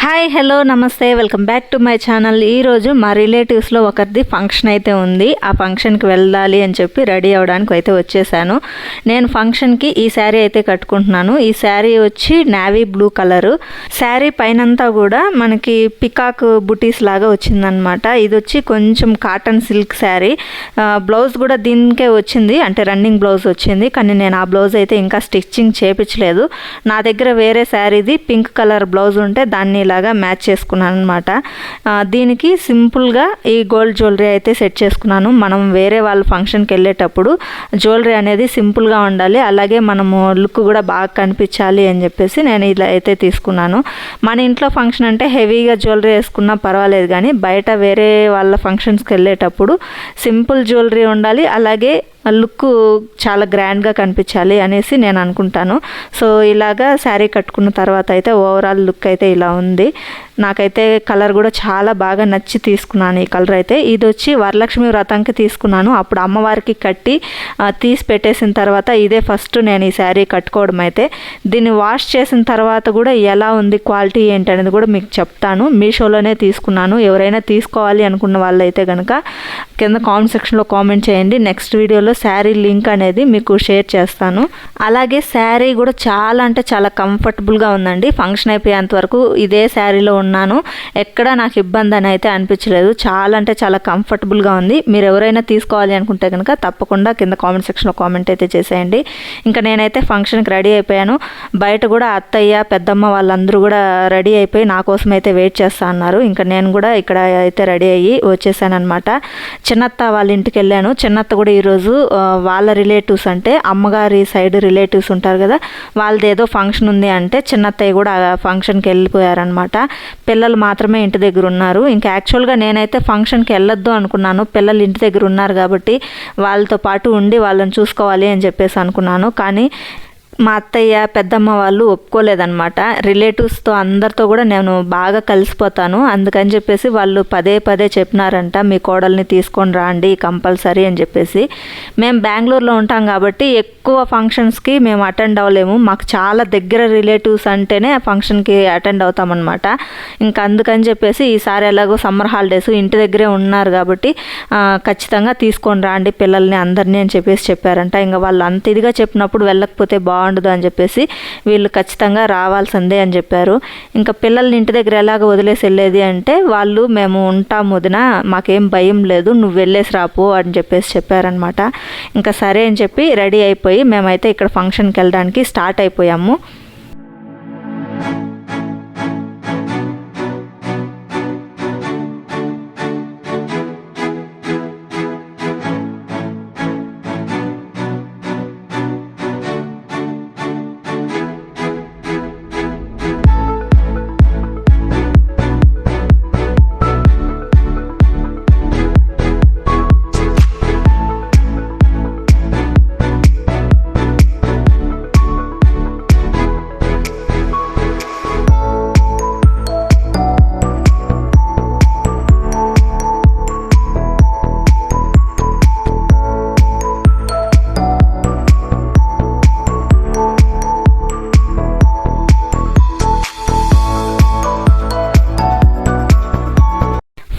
Hi hello నమస్తే welcome back to my channel. ఈరోజు మా రిలేటివ్స్లో ఒకరిది ఫంక్షన్ అయితే ఉంది. ఆ ఫంక్షన్కి వెళ్ళాలి అని చెప్పి రెడీ అవ్వడానికి అయితే వచ్చేసాను. నేను ఫంక్షన్కి ఈ శారీ అయితే కట్టుకుంటున్నాను. ఈ శారీ వచ్చి నేవీ బ్లూ కలరు. శారీ పైనంతా కూడా మనకి పికాక్ బుటీస్ లాగా వచ్చిందనమాట. ఇది వచ్చి కొంచెం కాటన్ సిల్క్ శారీ. బ్లౌజ్ కూడా దీనికే వచ్చింది, అంటే రన్నింగ్ బ్లౌజ్ వచ్చింది. కానీ నేను ఆ బ్లౌజ్ అయితే ఇంకా స్టిచ్చింగ్ చేయించలేదు. నా దగ్గర వేరే శారీది పింక్ కలర్ బ్లౌజ్ ఉంటే దాన్ని లాగా మ్యాచ్ చేసుకున్నాను అనమాట. దీనికి సింపుల్గా ఈ గోల్డ్ జ్యువెలరీ అయితే సెట్ చేసుకున్నాను. మనం వేరే వాళ్ళ ఫంక్షన్కి వెళ్ళేటప్పుడు జ్యువెలరీ అనేది సింపుల్గా ఉండాలి, అలాగే మనము లుక్ కూడా బాగా కనిపించాలి అని చెప్పేసి నేను ఇలా అయితే తీసుకున్నాను. మన ఇంట్లో ఫంక్షన్ అంటే హెవీగా జ్యువెలరీ వేసుకున్నా పర్వాలేదు, కానీ బయట వేరే వాళ్ళ ఫంక్షన్స్కి వెళ్ళేటప్పుడు సింపుల్ జ్యువెలరీ ఉండాలి, అలాగే లుక్ చాలా గ్రాండ్గా కనిపించాలి అనేసి నేను అనుకుంటాను. సో ఇలాగా శారీ కట్టుకున్న తర్వాత అయితే ఓవరాల్ లుక్ అయితే ఇలా ఉంది. నాకైతే కలర్ కూడా చాలా బాగా నచ్చి తీసుకున్నాను ఈ కలర్ అయితే. ఇది వచ్చి వరలక్ష్మి వ్రతంకి తీసుకున్నాను. అప్పుడు అమ్మవారికి కట్టి తీసి పెట్టేసిన తర్వాత ఇదే ఫస్ట్ నేను ఈ శారీ కట్టుకోవడం అయితే. దీన్ని వాష్ చేసిన తర్వాత కూడా ఎలా ఉంది, క్వాలిటీ ఏంటి అనేది కూడా మీకు చెప్తాను. మీషోలోనే తీసుకున్నాను. ఎవరైనా తీసుకోవాలి అనుకున్న వాళ్ళు అయితే కనుక కింద కామెంట్ సెక్షన్లో కామెంట్ చేయండి. నెక్స్ట్ వీడియోలో శారీ లింక్ అనేది మీకు షేర్ చేస్తాను. అలాగే శారీ కూడా చాలా అంటే చాలా కంఫర్టబుల్గా ఉందండి. ఫంక్షన్ అయిపోయేంత వరకు ఇదే శారీలో ఉన్నాను. ఎక్కడ నాకు ఇబ్బంది అని అయితే అనిపించలేదు. చాలా అంటే చాలా కంఫర్టబుల్గా ఉంది. మీరు ఎవరైనా తీసుకోవాలి అనుకుంటే కనుక తప్పకుండా కింద కామెంట్ సెక్షన్లో కామెంట్ అయితే చేసేయండి. ఇంకా నేనైతే ఫంక్షన్కి రెడీ అయిపోయాను. బయట కూడా అత్తయ్య పెద్దమ్మ వాళ్ళందరూ కూడా రెడీ అయిపోయి నా కోసం అయితే వెయిట్ చేస్తా అన్నారు. ఇంకా నేను కూడా ఇక్కడ అయితే రెడీ అయ్యి వచ్చేసాను అనమాట. చిన్నత్త వాళ్ళ ఇంటికి వెళ్ళాను. చిన్నత్త కూడా ఈరోజు వాళ్ళ రిలేటివ్స్, అంటే అమ్మగారి సైడ్ రిలేటివ్స్ ఉంటారు కదా, వాళ్ళది ఏదో ఫంక్షన్ ఉంది అంటే చిన్నత్తయ్య కూడా ఆ ఫంక్షన్కి వెళ్ళిపోయారనమాట. పిల్లలు మాత్రమే ఇంటి దగ్గర ఉన్నారు. ఇంకా యాక్చువల్గా నేనైతే ఫంక్షన్కి వెళ్ళొద్దు అనుకున్నాను. పిల్లలు ఇంటి దగ్గర ఉన్నారు కాబట్టి వాళ్ళతో పాటు ఉండి వాళ్ళని చూసుకోవాలి అని చెప్పేసి అనుకున్నాను. కానీ మా అత్తయ్య పెద్దమ్మ వాళ్ళు ఒప్పుకోలేదన్నమాట. రిలేటివ్స్తో అందరితో కూడా నేను బాగా కలిసిపోతాను, అందుకని చెప్పేసి వాళ్ళు పదే పదే చెప్పినారంట, మీ కోడల్ని తీసుకొని రాండి కంపల్సరీ అని చెప్పేసి. మేము బెంగళూరులో ఉంటాం కాబట్టి ఎక్కువ ఫంక్షన్స్కి మేము అటెండ్ అవ్వలేము. మాకు చాలా దగ్గర రిలేటివ్స్ అంటేనే ఫంక్షన్కి అటెండ్ అవుతామన్నమాట. ఇంకా అందుకని చెప్పేసి ఈసారి ఎలాగో సమ్మర్ హాలిడేస్ ఇంటి దగ్గరే ఉన్నారు కాబట్టి ఖచ్చితంగా తీసుకొని రాండి పిల్లల్ని అందరినీ అని చెప్పేసి చెప్పారంట. ఇంకా వాళ్ళు అంత ఇదిగా చెప్పినప్పుడు వెళ్ళకపోతే బాగుండదు అని చెప్పేసి వీళ్ళు ఖచ్చితంగా రావాల్సిందే అని చెప్పారు. ఇంకా పిల్లల్ని ఇంటి దగ్గర ఎలాగ వదిలేసి వెళ్ళేది అంటే వాళ్ళు మేము ఉంటాం వదిన, మాకేం భయం లేదు, నువ్వు వెళ్ళేసి రాపో అని చెప్పేసి చెప్పారనమాట. ఇంకా సరే అని చెప్పి రెడీ అయిపోయి మేమైతే ఇక్కడ ఫంక్షన్కి వెళ్ళడానికి స్టార్ట్ అయిపోయాము.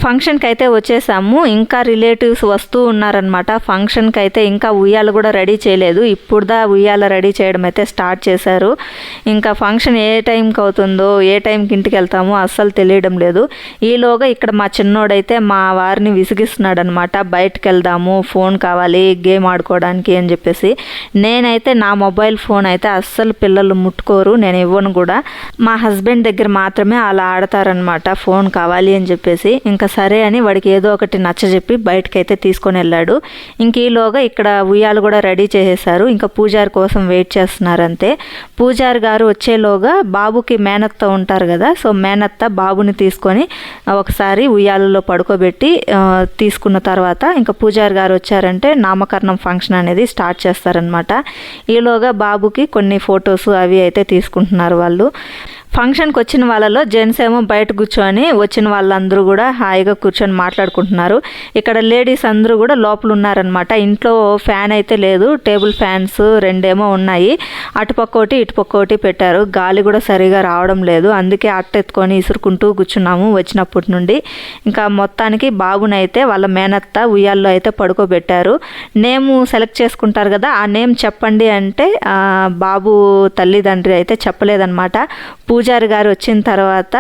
ఫంక్షన్కి అయితే వచ్చేసాము. ఇంకా రిలేటివ్స్ వస్తూ ఉన్నారనమాట. ఫంక్షన్కి అయితే ఇంకా ఉయ్యాల కూడా రెడీ చేయలేదు. ఇప్పుడుదా ఉయ్యాల రెడీ చేయడం అయితే స్టార్ట్ చేశారు. ఇంకా ఫంక్షన్ ఏ టైంకి అవుతుందో, ఏ టైంకి ఇంటికి వెళ్తామో అస్సలు తెలియడం లేదు. ఈలోగా ఇక్కడ మా చిన్నోడైతే మా వారిని విసిగిస్తున్నాడు అనమాట. బయటకు వెళ్దాము, ఫోన్ కావాలి గేమ్ ఆడుకోవడానికి అని చెప్పేసి. నేనైతే నా మొబైల్ ఫోన్ అయితే అస్సలు పిల్లలు ముట్టుకోరు, నేను ఇవ్వను కూడా. మా హస్బెండ్ దగ్గర మాత్రమే అలా ఆడతారనమాట ఫోన్ కావాలి అని చెప్పేసి. ఇంకా సరే అని వాడికి ఏదో ఒకటి నచ్చజెప్పి బయటకైతే తీసుకొని వెళ్ళాడు. ఇంక ఈలోగా ఇక్కడ ఉయ్యాలు కూడా రెడీ చేసేసారు. ఇంకా పూజారి కోసం వెయిట్ చేస్తున్నారు అంతే. పూజారి గారు వచ్చేలోగా బాబుకి మేనత్త ఉంటారు కదా, సో మేనత్త బాబుని తీసుకొని ఒకసారి ఉయ్యాలలో పడుకోబెట్టి తీసుకున్న తర్వాత ఇంకా పూజారి గారు వచ్చారంటే నామకరణం ఫంక్షన్ అనేది స్టార్ట్ చేస్తారనమాట. ఈలోగా బాబుకి కొన్ని ఫొటోస్ అవి అయితే తీసుకుంటున్నారు వాళ్ళు. ఫంక్షన్కి వచ్చిన వాళ్ళలో జెంట్స్ ఏమో బయట కూర్చొని వచ్చిన వాళ్ళందరూ కూడా హాయిగా కూర్చొని మాట్లాడుకుంటున్నారు. ఇక్కడ లేడీస్ అందరూ కూడా లోపల ఉన్నారనమాట. ఇంట్లో ఫ్యాన్ అయితే లేదు, టేబుల్ ఫ్యాన్స్ రెండేమో ఉన్నాయి. అటుపక్క ఒకటి ఇటుపక్క ఒకటి పెట్టారు. గాలి కూడా సరిగా రావడం లేదు, అందుకే అట్టెత్తుకొని ఇసురుకుంటూ కూర్చున్నాము వచ్చినప్పటి నుండి. ఇంకా మొత్తానికి బాబునైతే వాళ్ళ మేనత్త ఉయ్యాల్లో అయితే పడుకోబెట్టారు. నేమ్ సెలెక్ట్ చేసుకుంటారు కదా, ఆ నేమ్ చెప్పండి అంటే బాబు తల్లిదండ్రి అయితే చెప్పలేదన్నమాట. పూజారి గారు వచ్చిన తర్వాత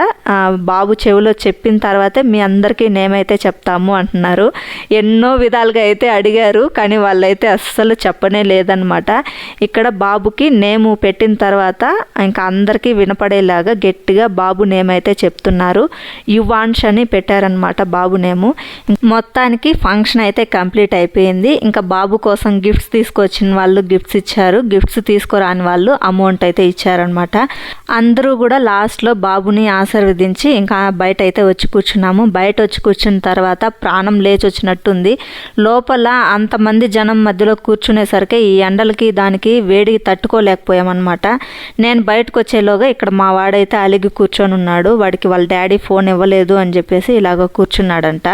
బాబు చెవిలో చెప్పిన తర్వాతే మీ అందరికీ నేమ్ అయితే చెప్తాము అంటున్నారు. ఎన్నో విధాలుగా అయితే అడిగారు, కానీ వాళ్ళైతే అస్సలు చెప్పనే లేదనమాట. ఇక్కడ బాబుకి నేము పెట్టిన తర్వాత ఇంకా అందరికీ వినపడేలాగా గట్టిగా బాబు నేమ్ అయితే చెప్తున్నారు. యువాన్ష్ అని పెట్టారనమాట బాబు నేము. మొత్తానికి ఫంక్షన్ అయితే కంప్లీట్ అయిపోయింది. ఇంకా బాబు కోసం గిఫ్ట్స్ తీసుకొచ్చిన వాళ్ళు గిఫ్ట్స్ ఇచ్చారు, గిఫ్ట్స్ తీసుకురాని వాళ్ళు అమౌంట్ అయితే ఇచ్చారనమాట. అందరూ కూడా లాస్ట్లో బాబుని ఆశీర్వదించి ఇంకా బయట అయితే వచ్చి కూర్చున్నాము. బయట వచ్చి కూర్చున్న తర్వాత ప్రాణం లేచి వచ్చినట్టుంది. లోపల అంతమంది జనం మధ్యలో కూర్చునేసరికి ఈ ఎండలకి దానికి వేడికి తట్టుకోలేకపోయామన్నమాట. నేను బయటకు వచ్చేలోగా ఇక్కడ మా వాడైతే అలిగి కూర్చొని ఉన్నాడు. వాడికి వాళ్ళ డాడీ ఫోన్ ఇవ్వలేదు అని చెప్పేసి ఇలాగ కూర్చున్నాడంట.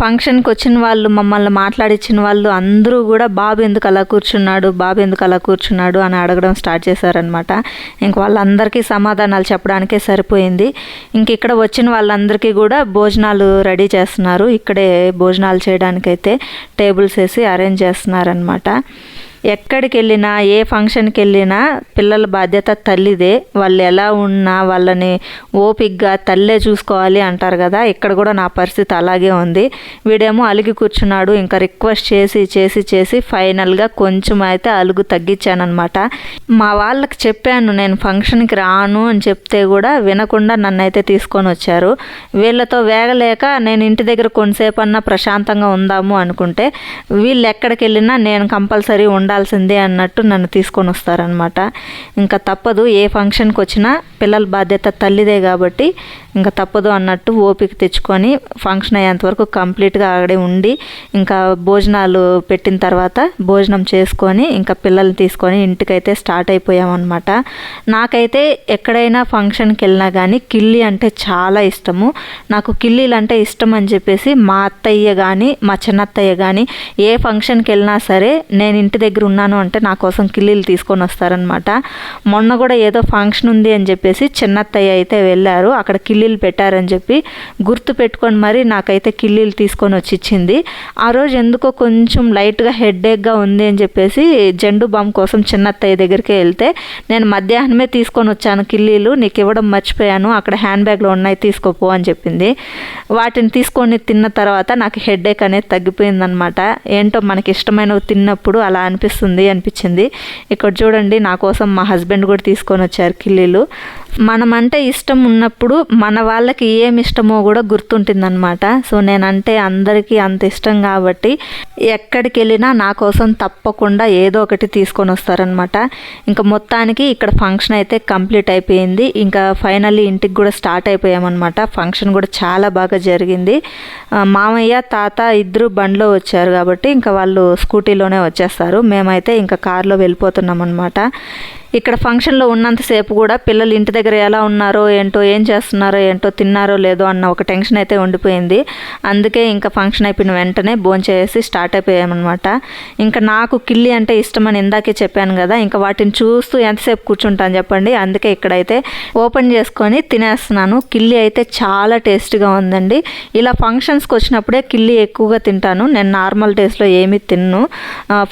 ఫంక్షన్కి వచ్చిన వాళ్ళు, మమ్మల్ని మాట్లాడించిన వాళ్ళు అందరూ కూడా బాబు ఎందుకు అలా కూర్చున్నాడు, బాబు ఎందుకు అలా కూర్చున్నాడు అని అడగడం స్టార్ట్ చేశారనమాట. ఇంక వాళ్ళందరికీ సమాధానాలు చెప్పడానికే సరిపోయింది. ఇంక ఇక్కడ వచ్చిన వాళ్ళందరికీ కూడా భోజనాలు రెడీ చేస్తున్నారు. ఇక్కడే భోజనాలు చేయడానికైతే టేబుల్స్ వేసి అరేంజ్ చేస్తున్నారనమాట. ఎక్కడికి వెళ్ళినా ఏ ఫంక్షన్కి వెళ్ళినా పిల్లల బాధ్యత తల్లిదే. వాళ్ళు ఎలా ఉన్నా వాళ్ళని ఓపిగ్గా తల్లే చూసుకోవాలి అంటారు కదా, ఇక్కడ కూడా నా పరిస్థితి అలాగే ఉంది. వీడేమో అలిగి కూర్చున్నాడు. ఇంకా రిక్వెస్ట్ చేసి చేసి చేసి ఫైనల్గా కొంచెం అయితే అలుగు తగ్గించానమాట. మా వాళ్ళకి చెప్పాను నేను ఫంక్షన్కి రాను అని చెప్తే కూడా వినకుండా నన్ను అయితే తీసుకొని వచ్చారు. వీళ్ళతో వేగలేక నేను ఇంటి దగ్గర కొంతసేపు అన్నా ప్రశాంతంగా ఉందాము అనుకుంటే వీళ్ళు ఎక్కడికి వెళ్ళినా నేను కంపల్సరీ ఉండాల్సిందే అన్నట్టు నన్ను తీసుకొని వస్తారనమాట. ఇంకా తప్పదు, ఏ ఫంక్షన్కి వచ్చినా పిల్లల బాధ్యత తల్లిదే కాబట్టి ఇంకా తప్పదు అన్నట్టు ఓపిక తెచ్చుకొని ఫంక్షన్ అయ్యేంతవరకు కంప్లీట్గా అక్కడే ఉండి ఇంకా భోజనాలు పెట్టిన తర్వాత భోజనం చేసుకొని ఇంకా పిల్లల్ని తీసుకొని ఇంటికైతే స్టార్ట్ అయిపోయామన్నమాట. నాకైతే ఎక్కడైనా ఫంక్షన్కి వెళ్ళినా కానీ కిళ్ళి అంటే చాలా ఇష్టము. నాకు కిళ్ళీలు అంటే ఇష్టం అని చెప్పేసి మా అత్తయ్య కానీ మా చిన్నత్తయ్య కానీ ఏ ఫంక్షన్కి వెళ్ళినా సరే నేను ఇంటి దగ్గర ఉన్నాను అంటే నా కోసం కిళ్ళీలు తీసుకొని వస్తారనమాట. మొన్న కూడా ఏదో ఫంక్షన్ ఉంది అని చెప్పేసి చిన్నత్తయ్య అయితే వెళ్ళారు. అక్కడ కిళ్ళీలు పెట్టారని చెప్పి గుర్తు పెట్టుకొని మరి నాకైతే కిళ్ళీలు తీసుకొని వచ్చి ఇచ్చింది. ఆ రోజు ఎందుకో కొంచెం లైట్గా హెడ్ఏక్గా ఉంది అని చెప్పేసి జెండు బామ్ కోసం చిన్నత్తయ్య దగ్గరికి వెళ్తే నేను మధ్యాహ్నమే తీసుకొని వచ్చాను కిళ్ళీలు, నీకు ఇవ్వడం మర్చిపోయాను, అక్కడ హ్యాండ్ బ్యాగ్లో ఉన్నాయి తీసుకోపో అని చెప్పింది. వాటిని తీసుకొని తిన్న తర్వాత నాకు హెడ్ఏక్ అనేది తగ్గిపోయిందనమాట. ఏంటో మనకి ఇష్టమైనవి తిన్నప్పుడు అలా అనిపించింది. ఇక్కడ చూడండి నా కోసం మా హస్బెండ్ కూడా తీసుకొని వచ్చారు కిళ్ళీలు. మనమంటే ఇష్టం ఉన్నప్పుడు మన వాళ్ళకి ఏమి ఇష్టమో కూడా గుర్తుంటుందన్నమాట. సో నేనంటే అందరికీ అంత ఇష్టం కాబట్టి ఎక్కడికి వెళ్ళినా నా కోసం తప్పకుండా ఏదో ఒకటి తీసుకొని వస్తారనమాట. ఇంకా మొత్తానికి ఇక్కడ ఫంక్షన్ అయితే కంప్లీట్ అయిపోయింది. ఇంకా ఫైనల్లీ ఇంటికి కూడా స్టార్ట్ అయిపోయామన్నమాట. ఫంక్షన్ కూడా చాలా బాగా జరిగింది. మామయ్య తాత ఇద్దరు బండిలో వచ్చారు కాబట్టి ఇంకా వాళ్ళు స్కూటీలోనే వచ్చేస్తారు. మేమైతే ఇంకా కార్లో వెళ్ళిపోతున్నాం అనమాట. ఇక్కడ ఫంక్షన్లో ఉన్నంతసేపు కూడా పిల్లలు ఇంటి దగ్గర ఎలా ఉన్నారో ఏంటో, ఏం చేస్తున్నారో ఏంటో, తిన్నారో లేదో అన్న ఒక టెన్షన్ అయితే ఉండిపోయింది. అందుకే ఇంకా ఫంక్షన్ అయిపోయిన వెంటనే భోంచేసి స్టార్ట్ అయిపోయామన్నమాట. ఇంకా నాకు కిళ్ళి అంటే ఇష్టమని ఇందాకే చెప్పాను కదా, ఇంకా వాటిని చూస్తూ ఎంతసేపు కూర్చుంటాను చెప్పండి. అందుకే ఇక్కడైతే ఓపెన్ చేసుకొని తినేస్తున్నాను. కిళ్ళి అయితే చాలా టేస్టీగా ఉందండి. ఇలా ఫంక్షన్స్కి వచ్చినప్పుడే కిళ్ళి ఎక్కువగా తింటాను. నేను నార్మల్ డేస్లో ఏమీ తిన్ను.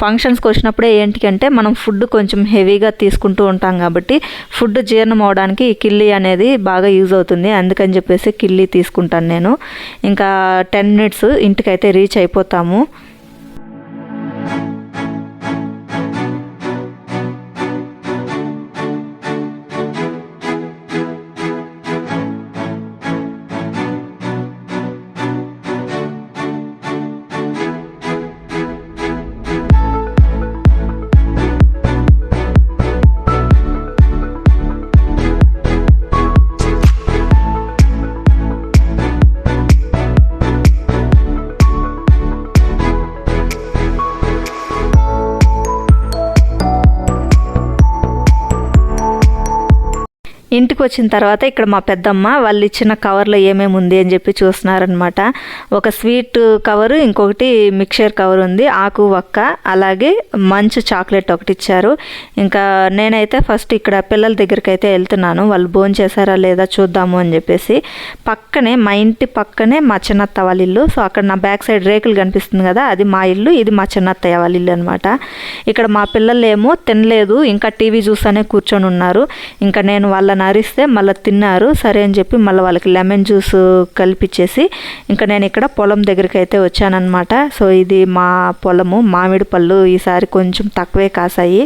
ఫంక్షన్స్కి వచ్చినప్పుడే ఏంటికంటే మనం ఫుడ్ కొంచెం హెవీగా తీసుకుంటాం ఉంటాం కాబట్టి ఫుడ్ జీర్ణం అవడానికి ఈ కిళ్ళి అనేది బాగా యూజ్ అవుతుంది. అందుకని చెప్పేసి కిళ్ళి తీసుకుంటాను నేను. ఇంకా 10 minutes ఇంటికైతే రీచ్ అయిపోతాము. ఇంటికి వచ్చిన తర్వాత ఇక్కడ మా పెద్దమ్మ వాళ్ళు ఇచ్చిన కవర్లో ఏమేమి ఉంది అని చెప్పి చూస్తున్నారనమాట. ఒక స్వీట్ కవరు, ఇంకొకటి మిక్చర్ కవర్ ఉంది, ఆకు వక్క, అలాగే మంచు చాక్లెట్ ఒకటి ఇచ్చారు. ఇంకా నేనైతే ఫస్ట్ ఇక్కడ పిల్లల దగ్గరికి అయితే వెళ్తున్నాను, వాళ్ళు భోజనం చేశారా లేదా చూద్దాము అని చెప్పేసి. పక్కనే మా ఇంటి పక్కనే మా చిన్నత్త వాళ్ళ ఇల్లు. సో అక్కడ నా బ్యాక్ సైడ్ రేకులు కనిపిస్తుంది కదా, అది మా ఇల్లు, ఇది మా చిన్నత్తయ్య వాళ్ళ ఇల్లు అనమాట. ఇక్కడ మా పిల్లలు ఏమో తినలేదు, ఇంకా టీవీ చూస్తూనే కూర్చొని ఉన్నారు. ఇంకా నేను వాళ్ళని అరిస్తే మళ్ళీ తిన్నారు. సరే అని చెప్పి మళ్ళీ వాళ్ళకి లెమన్ జ్యూస్ కలిపిచ్చేసి ఇంకా నేను ఇక్కడ పొలం దగ్గరికి అయితే వచ్చానన్నమాట. సో ఇది మా పొలము, మామిడి పళ్ళు ఈసారి కొంచెం తక్కువే కాసాయి.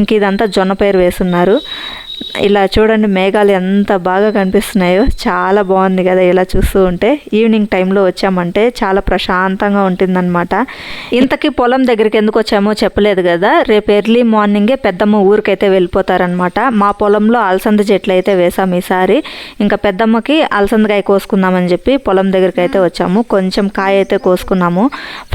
ఇంక ఇదంతా జొన్న పైరు వేసున్నారు. ఇలా చూడండి మేఘాలు ఎంత బాగా కనిపిస్తున్నాయో, చాలా బాగుంది కదా ఇలా చూస్తూ ఉంటే. ఈవినింగ్ టైంలో వచ్చామంటే చాలా ప్రశాంతంగా ఉంటుందన్నమాట. ఇంతకీ పొలం దగ్గరికి ఎందుకు వచ్చామో చెప్పలేదు కదా. రేపు ఎర్లీ మార్నింగే పెద్దమ్మ ఊరికైతే వెళ్ళిపోతారనమాట. మా పొలంలో అలసంద చెట్లు అయితే వేసాం ఈసారి. ఇంకా పెద్దమ్మకి అలసందకాయ కోసుకుందామని చెప్పి పొలం దగ్గరికి అయితే వచ్చాము. కొంచెం కాయ అయితే కోసుకున్నాము.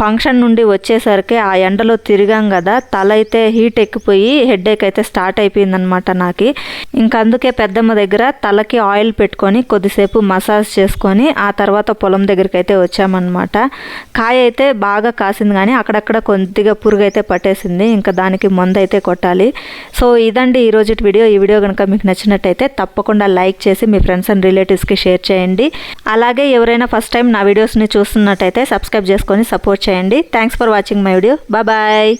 ఫంక్షన్ నుండి వచ్చేసరికి ఆ ఎండలో తిరిగాం కదా, తల అయితే హీట్ ఎక్కిపోయి హెడేక్ అయితే స్టార్ట్ అయిపోయిందనమాట నాకు. ఇంకా అందుకే పెద్దమ్మ దగ్గర తలకి ఆయిల్ పెట్టుకొని కొద్దిసేపు మసాజ్ చేసుకొని ఆ తర్వాత పొలం దగ్గరికి అయితే వచ్చామన్నమాట. కాయ అయితే బాగా కాసింది, కానీ అక్కడక్కడ కొద్దిగా పురుగు అయితే పట్టేసింది. ఇంకా దానికి మందు అయితే కొట్టాలి. సో ఇదండి ఈరోజు వీడియో. ఈ వీడియో కనుక మీకు నచ్చినట్టయితే తప్పకుండా లైక్ చేసి మీ ఫ్రెండ్స్ అండ్ రిలేటివ్స్కి షేర్ చేయండి. అలాగే ఎవరైనా ఫస్ట్ టైం నా వీడియోస్ని చూస్తున్నట్టయితే సబ్స్క్రైబ్ చేసుకొని సపోర్ట్ చేయండి. Thanks for watching my video. Bye.